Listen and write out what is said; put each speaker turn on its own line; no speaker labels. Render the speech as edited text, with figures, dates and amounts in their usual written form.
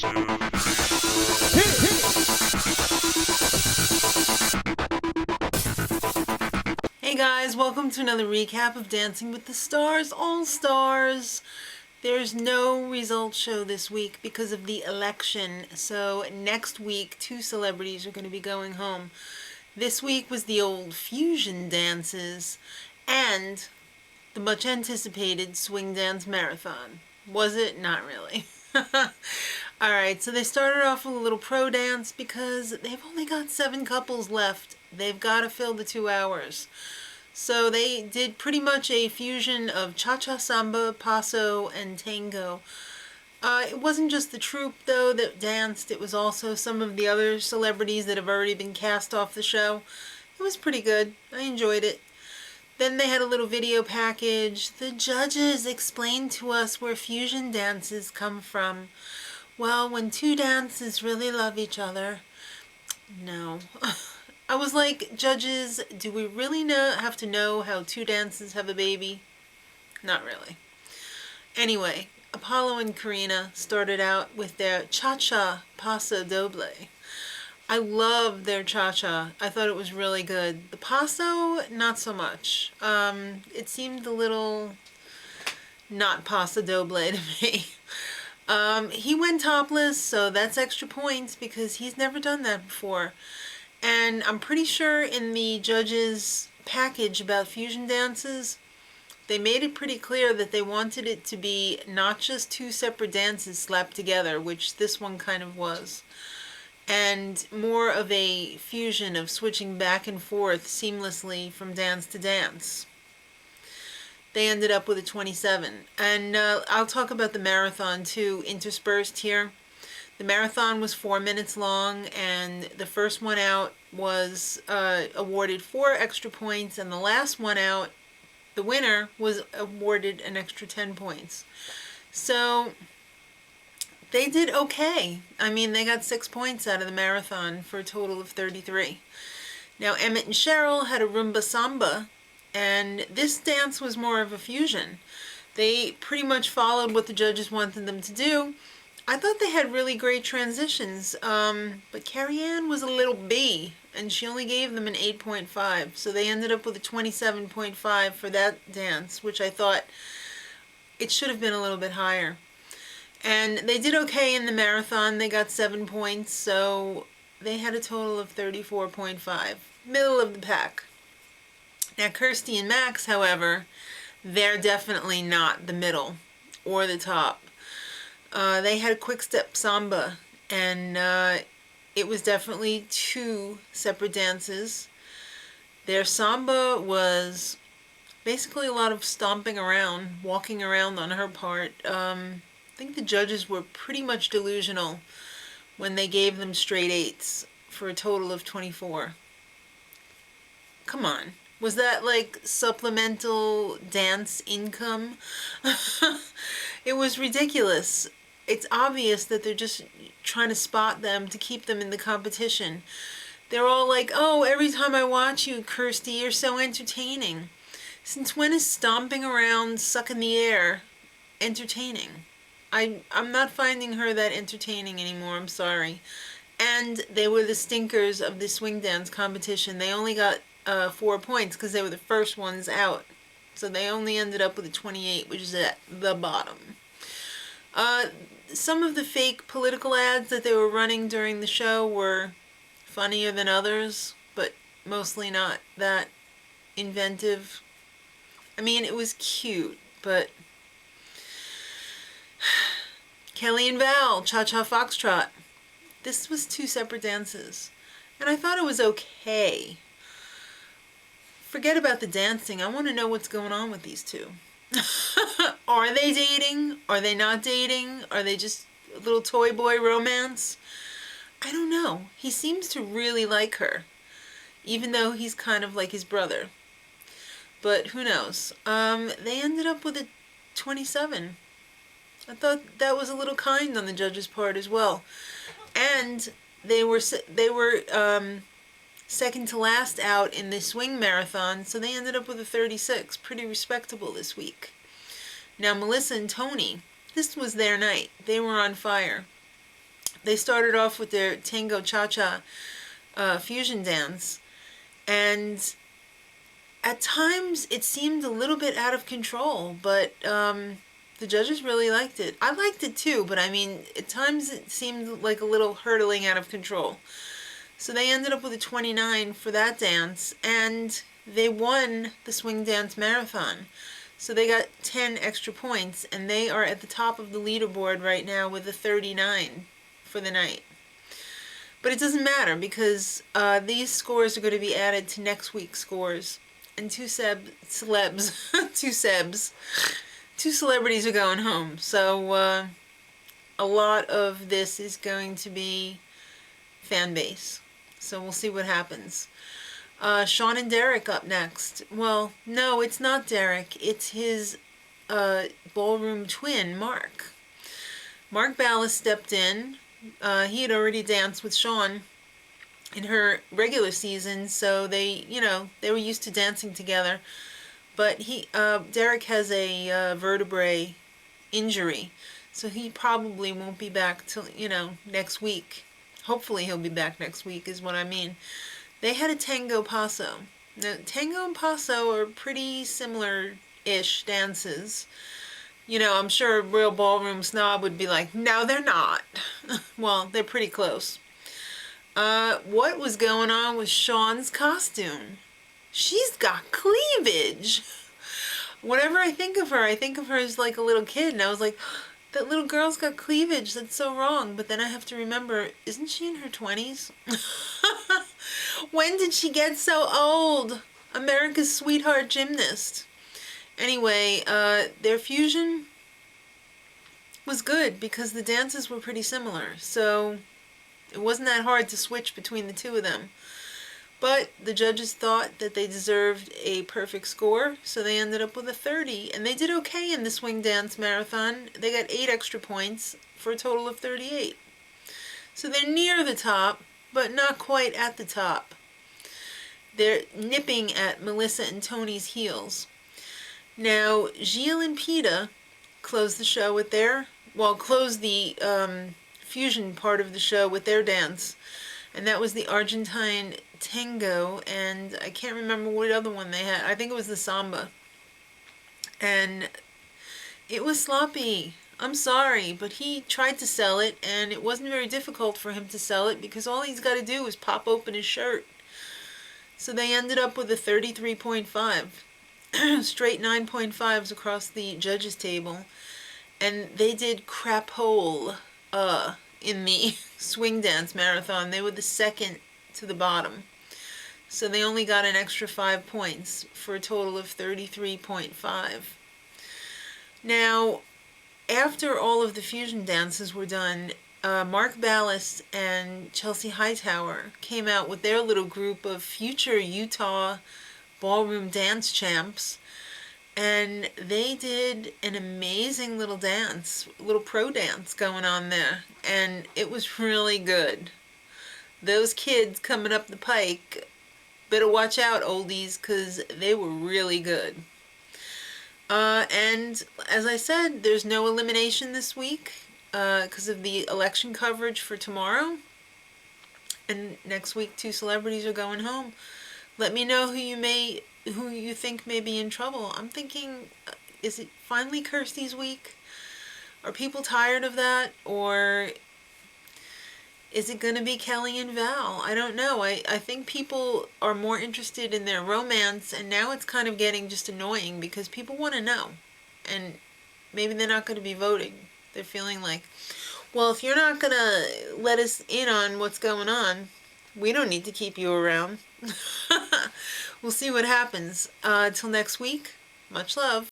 Hey guys, welcome to another recap of Dancing with the Stars All Stars. There's no results show this week because of the election, so next week 2 celebrities are going to be going home. This week was the old fusion dances and the much anticipated swing dance marathon. Was it? Not really. Alright, so they started off with a little pro dance because they've only got 7 couples left. They've got to fill the 2 hours. So they did pretty much a fusion of cha-cha, samba, paso, and tango. It wasn't just the troupe, though, that danced. It was also some of the other celebrities that have already been cast off the show. It was pretty good. I enjoyed it. Then they had a little video package. The judges explained to us where fusion dances come from. Well, when 2 dances really love each other. No. I was like, judges, do we really have to know how 2 dances have a baby? Not really. Anyway, Apollo and Karina started out with their cha-cha paso doble. I loved their cha-cha. I thought it was really good. The paso, not so much. It seemed a little not paso doble to me. He went topless, so that's extra points because he's never done that before. And I'm pretty sure in the judges' package about fusion dances, they made it pretty clear that they wanted it to be not just 2 separate dances slapped together, which this one kind of was, and more of a fusion of switching back and forth seamlessly from dance to dance. They ended up with a 27. And I'll talk about the marathon too, interspersed here. The marathon was 4 minutes long, and the first one out was awarded 4 extra points, and the last one out, the winner, was awarded an extra 10 points. So they did okay. I mean, they got 6 points out of the marathon for a total of 33. Now, Emmett and Cheryl had a rumba samba, and this dance was more of a fusion. They pretty much followed what the judges wanted them to do. I thought they had really great transitions, but Carrie Ann was a little B, and she only gave them an 8.5, so they ended up with a 27.5 for that dance, which I thought it should have been a little bit higher. And they did okay in the marathon. They got 7 points, so they had a total of 34.5, middle of the pack. Now, Kirsty and Max, however, they're definitely not the middle or the top. They had a quick step samba, and it was definitely 2 separate dances. Their samba was basically a lot of stomping around, walking around on her part. I think the judges were pretty much delusional when they gave them straight 8s for a total of 24. Come on. Was that like supplemental dance income? It was ridiculous. It's obvious that they're just trying to spot them to keep them in the competition. They're all like, oh, every time I watch you, Kirsty, you're so entertaining. Since when is stomping around, sucking the air entertaining? I'm not finding her that entertaining anymore, I'm sorry. And they were the stinkers of the swing dance competition. They only got 4 points because they were the first ones out. So they only ended up with a 28, which is at the bottom. Some of the fake political ads that they were running during the show were funnier than others, but mostly not that inventive. I mean, it was cute, but Kelly and Val, Cha-Cha Foxtrot. This was 2 separate dances, and I thought it was okay. Forget about the dancing. I want to know what's going on with these 2. Are they dating? Are they not dating? Are they just a little toy boy romance? I don't know. He seems to really like her, even though he's kind of like his brother. But who knows? They ended up with a 27. I thought that was a little kind on the judges' part as well. And they were second to last out in the swing marathon, so they ended up with a 36. Pretty respectable this week. Now, Melissa and Tony, this was their night. They were on fire. They started off with their Tango Cha-Cha fusion dance, and at times it seemed a little bit out of control, but the judges really liked it. I liked it too, but I mean, at times it seemed like a little hurtling out of control. So they ended up with a 29 for that dance, and they won the swing dance marathon. So they got 10 extra points, and they are at the top of the leaderboard right now with a 39 for the night. But it doesn't matter, because these scores are going to be added to next week's scores. And two celebrities are going home. So a lot of this is going to be fan base. So we'll see what happens. Sean and Derek up next. Well, no, it's not Derek. It's his ballroom twin, Mark. Mark Ballas stepped in. He had already danced with Sean in her regular season, so they were used to dancing together. But Derek has a vertebrae injury, so he probably won't be back till next week. Hopefully he'll be back next week, is what I mean. They had a tango paso. Now, tango and paso are pretty similar-ish dances. I'm sure a real ballroom snob would be like, no, they're not. Well, they're pretty close. What was going on with Sean's costume? She's got cleavage. Whenever I think of her as like a little kid, and I was like, that little girl's got cleavage, that's so wrong. But then I have to remember, isn't she in her 20s? When did she get so old? America's sweetheart gymnast. Anyway, their fusion was good because the dances were pretty similar. So it wasn't that hard to switch between the two of them. But the judges thought that they deserved a perfect score, so they ended up with a 30. And they did okay in the swing dance marathon. They got 8 extra points for a total of 38. So they're near the top, but not quite at the top. They're nipping at Melissa and Tony's heels. Now, Gilles and Peta closed the show with closed the fusion part of the show with their dance. And that was the Argentine tango, and I can't remember what other one they had. I think it was the samba. And it was sloppy. I'm sorry, but he tried to sell it, and it wasn't very difficult for him to sell it because all he's got to do is pop open his shirt. So they ended up with a 33.5. Straight 9.5s across the judges' table. And they did crap hole in the swing dance marathon. They were the second to the bottom. So they only got an extra 5 points for a total of 33.5. Now, after all of the fusion dances were done, Mark Ballas and Chelsea Hightower came out with their little group of future Utah ballroom dance champs, and they did an amazing little dance, little pro dance going on there, and it was really good. Those kids coming up the pike, better watch out, oldies, because they were really good. And as I said, there's no elimination this week because of the election coverage for tomorrow. And next week, 2 celebrities are going home. Let me know who you think may be in trouble. I'm thinking, is it finally Kirsty's week? Are people tired of that? Or is it going to be Kelly and Val? I don't know. I think people are more interested in their romance, and now it's kind of getting just annoying because people want to know. And maybe they're not going to be voting. They're feeling like, well, if you're not going to let us in on what's going on, we don't need to keep you around. We'll see what happens. Till next week, much love.